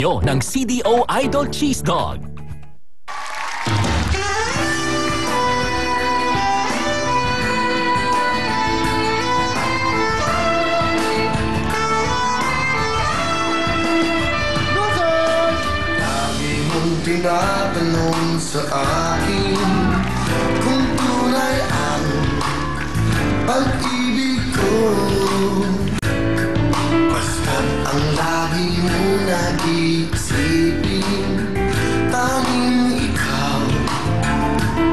ng CDO Idol Cheese Dog. Tinatanong sa akin kung tunay ang pag-ibig ko, basta't ang lagi mo nag-iisipin, tanging ikaw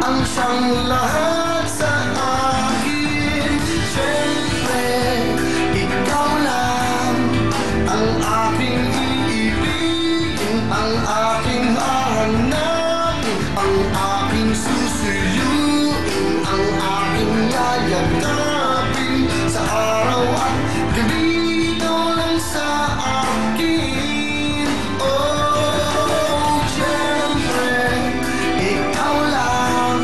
ang siyang lahat sa akin. Siyempre, ikaw lang ang aking iibigin, ang aking hahanapin, ang aking susuyuin, ang aking yayagapin sa araw at gabi. Ikaw lang sa akin. Oh, siyempre, ikaw lang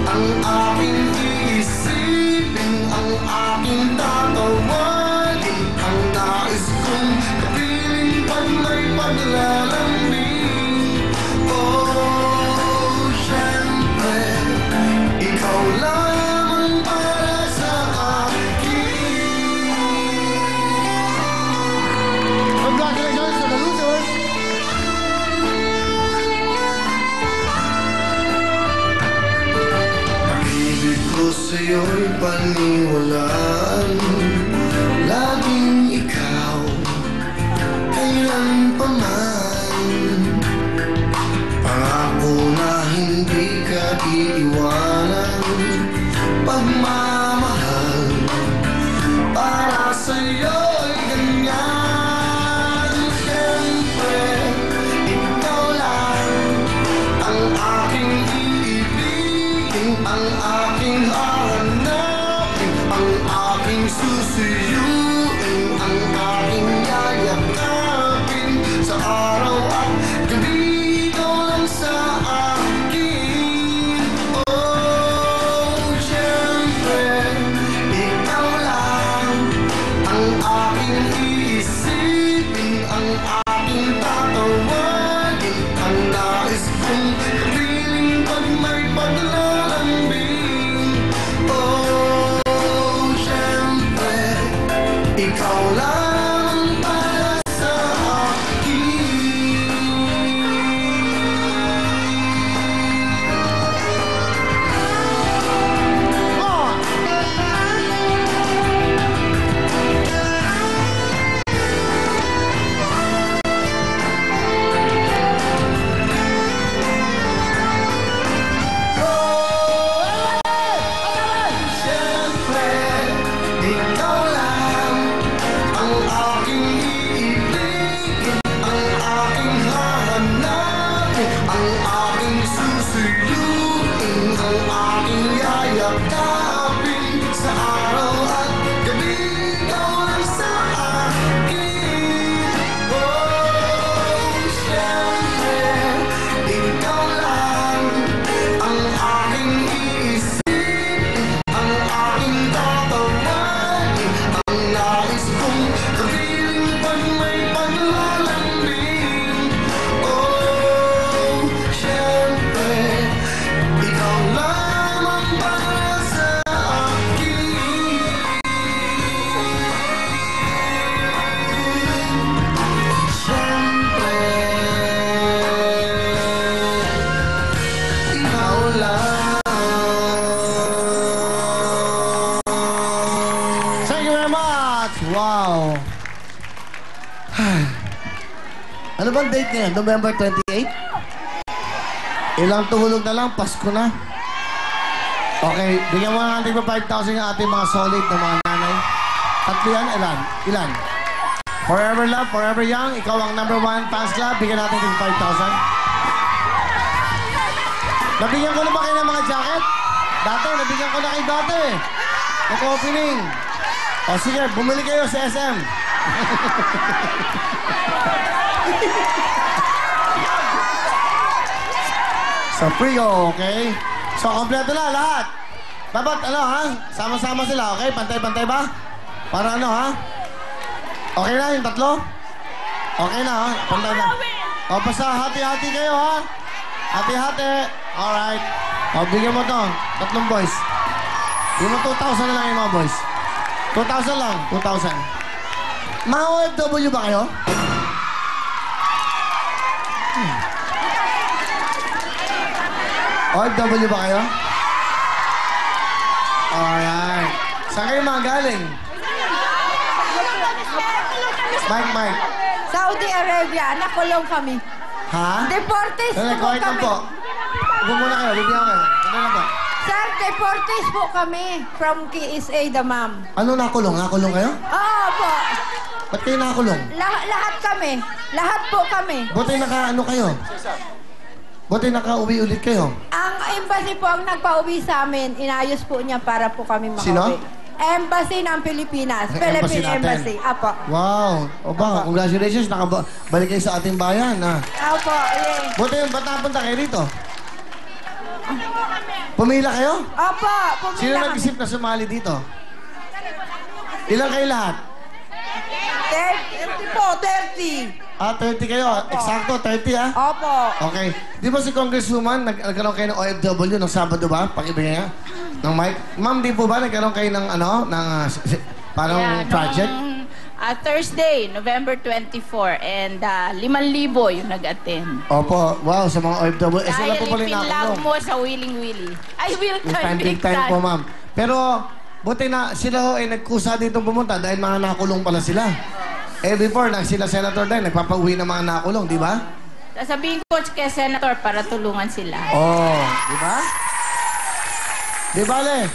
ang aking iisipin, ang aking tatawagin, ang nais kong kapiling pag may paglalambing. Oh, siyempre, ikaw lang ang para sa akin. Congratulations to the losers! Pag-ibig ko sa'yo'y paniwalaan, laging ikaw, kailan pa man. Pangako na hindi ka iiwanan, pagmamahal para sa'yo'y ganyan. Siyempre, ikaw lang ang aking iibigin, ang aking hahanapin, ang aking susuyuin, ang aking yayakapin sa araw at gabi. Ikaw lang sa akin. Oh, siyempre, ikaw lang ang aking iisipin, ang aking tatawagin, ang nais kong kapiling pag may paglalambing. Oh, siyempre, ikaw lang para sa akin. Siyempre, ikaw lang ang aking iibigin, ang aking hahanapin, ang aking susuyuin, ang aking yayakapin sa araw at gabi. Ikaw lang sa akin. Oh, siyempre, ikaw lang ang aking iisipin, ang aking tatawagin, ang nais kong kapiling pag may paglalambing. Oh, siyempre, ikaw lamang para sa akin. Siyempre, ikaw lang. Thank you very much! Wow! Ano bang date niya? November 28? Ilang tuhulog na lang, Pasko na. Okay, bigyan mo nga natin pa 5,000 yung ating mga solid na mga nanay. Tatlo yan, ilan? Forever Love, Forever Young, ikaw ang #1 fans club, bigyan natin ng 5,000. Nabigyan ko na ba kayo ng mga jacket? Dati, nabigyan ko na kayo dati. Nag-opening. O sige, bumili kayo sa SM. Sa Prigo, okay? So, kompleto na lahat. Dapat, ano ha? Sama-sama sila, okay? Pantay-pantay ba? Para ano ha? Okay na yung tatlo? Okay na, ha? Panda na. O, basta hati-hati kayo, ha? Hati-hati. Alright. O, bigyan mo to. 3 boys. Bigyan mo 2,000 na lang yung mga boys. 2,000 lang. 2,000. Mga OFW ba kayo? OFW ba kayo? Alright. Saan kayo mga galing? Mike. Saudi Arabia, nakulong kami. Ha? Deportes po Kahit lang kami. po. Huwag muna kayo. Bibigyan ko kayo. Ano na po? Sir, deportes po kami from KSA Damam. Ano nakulong? Nakulong kayo? Oo po. Ba't kayo nakulong? Lahat kami. Lahat po kami. Buti naka-ano kayo? Buti naka-uwi ulit kayo? Ang embassy po ang nagpa-uwi sa amin. Inayos po niya para po kami makauwi. Sino? Embassy ng Pilipinas. Ang Philippine embassy natin. Embassy. Apo. Wow. O ba, congratulations. Nakabalik kayo sa ating bayan, ha? Apo, yeah. Buti yun, ba't napunta kayo dito? Pumila kayo? Opo, pumila Sino kami. nag-isip na sumali dito? Ilan kayo lahat? 30 po, 30. 30 kayo. Eksakto, 30, ha? Opo. Okay. Di ba si Congresswoman, nagkaroon kayo ng OFW nung Sabado ba? Pakibigay nga. Ng mic. Ma'am, di po ba nagkaroon kayo ng parang project? Nung, Thursday, November 24, and 5,000 yung nag-attend. Opo. Wow, sa mga OFW. Sila Dahil po pala ipinlove nakulong. mo sa Willing Willy. Ay, will time, Big time po, ma'am. Pero, buti na sila ho ay nagkusa dito pumunta dahil mga nakulong pala sila. Before, sila senator din, nagpapauwi ng mga nakulong, di ba? Sasabihin ko kay Senator para tulungan sila. Oh, di ba? Di ba, Le?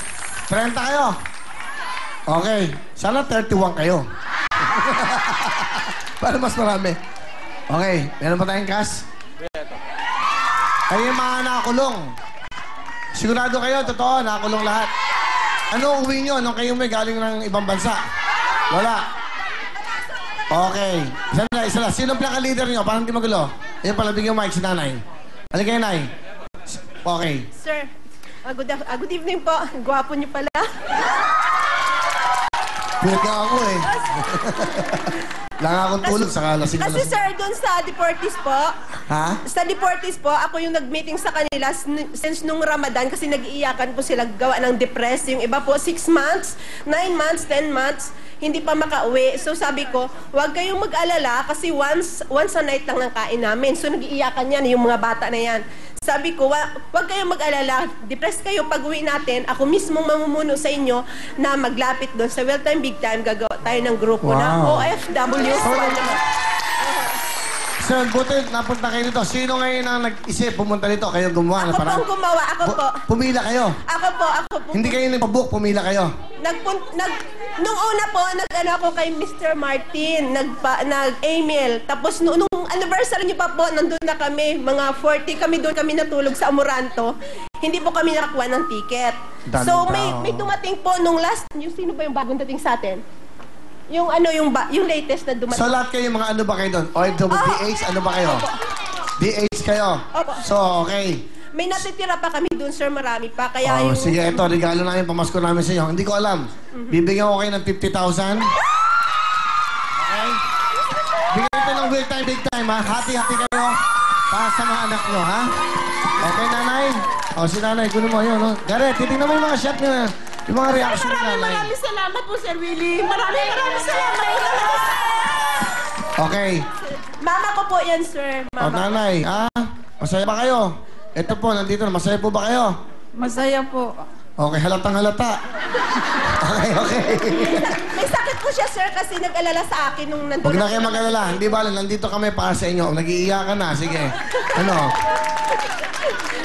30 kayo. Okay. Sana 31 kayo. Para mas marami. Okay. Meron pa tayong cash? Kayo yung mga nakulong. Sigurado kayo, totoo, nakulong lahat. Ano uwi nyo nung kayo may galing ng ibang bansa? Wala. Okay. Isa na. Sino pinaka-leader nyo? Parang di magulo. Ayun pala, bigyan mic si nanay. Halika kayo, nay. Okay. Sir, good evening po. Gwapo niyo pala. Puta ako eh. Lang akong tulog, saka lasing na Kasi lasing. sir, doon sa Deportes po, Ha? sa Deportes po, ako yung nag-meeting sa kanila since nung Ramadan kasi nag-iiyakan po sila gawa ng depressed. Yung iba po 6 months, 9 months, 10 months, hindi pa makauwi. So sabi ko, huwag kayong mag-alala kasi once a night lang ng kain namin. So nag-iiyakan yan, yung mga bata na yan. Sabi ko, huwag kayong mag-alala, depressed kayo pag-uwi natin. Ako mismong mamumuno sa inyo na maglapit doon sa Well Time Big Time. Gagawa tayo ng grupo na OFW. Sir, buti napunta kayo dito. Sino ngayon ang nag-isip pumunta dito? Kayo gumawa na Ako po parang... ang gumawa, ako po. Pumila kayo. Ako po. Hindi kayo nagpabook, pumila kayo. Nung una po, nag-ano ako kay Mr. Martin, nag-email. Tapos nung anniversary niyo pa po, nandun na kami, mga 40 kami doon kami natulog sa Amoranto. Hindi po kami nakakuha ng ticket. Daming So tao. may dumating po nung last, yung sino ba yung bagong dating sa atin? Yung latest na dumating. So lahat kayo mga ano ba kayo doon? OFWDH, ano ba kayo? DH kayo? Opo. So, okay. May natitira pa kami doon, sir, marami pa. Kaya Oh, yung... sige, ito, regalo namin, pamasko namin sa inyo. Hindi ko alam. Bibigyan ko kayo ng 50,000. Okay? Bigyan ito ng Will Time, Big Time, ha? Hati-hati kayo para sa mga anak nyo, ha? Okay, nanay? O, si nanay, kunin mo yun, no? Gareth, titignan mo yung mga shot nyo, yung mga reaction ni nanay. Maraming salamat po, Sir Willie. Maraming salamat. Okay. Mama ko po yan, sir. O, Mama. nanay, masaya ba kayo? Ito po, nandito na. Masaya po ba kayo? Masaya po. Okay, halatang halata. Okay. May sakit po siya, sir, kasi nag-alala sa akin nung nandun. Huwag na kayo mag-alala. Hindi ba, nandito kami para sa inyo. Nag-iiyakan na. Sige. Ano?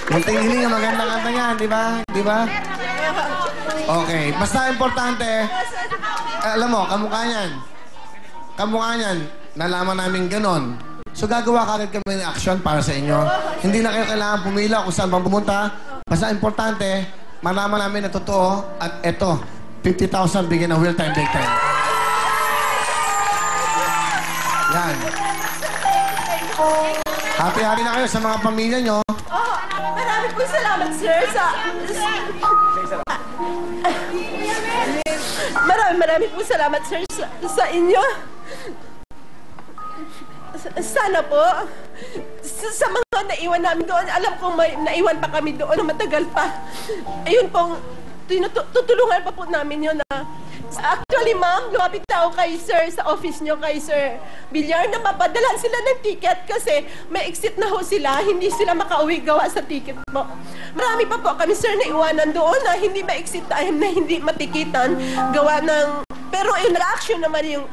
Munting hiling ang magandang kanta niyan, di ba? Di ba? Okay. Basta importante, alam mo, kamukha niyan, nalaman namin ganon. So gagawa kagad kami ng action para sa inyo. Hindi na kayo kailangan pumila kung saan bang pumunta. Basta importante, malaman namin na totoo at eto, 50,000 bigyan ng Will Time, Big Time. Yan. Happy-happy na kayo sa mga pamilya nyo. Oh, marami po salamat, sir, Marami po salamat, sir, sa inyo. Sana po, sa mga naiwan namin doon, alam kong may naiwan pa kami doon na matagal pa. Ayun pong, tutulungan pa po namin yun na. Actually, ma'am, lumapit ako kay sir sa office nyo, kay Sir Villar, na mapadalan sila ng ticket kasi may exit na ho sila, hindi sila makauwi gawa sa ticket po. Marami pa po kami, sir, na iwanan doon na hindi ma-exit na hindi matikitan gawa ng... Pero yung reaction naman yung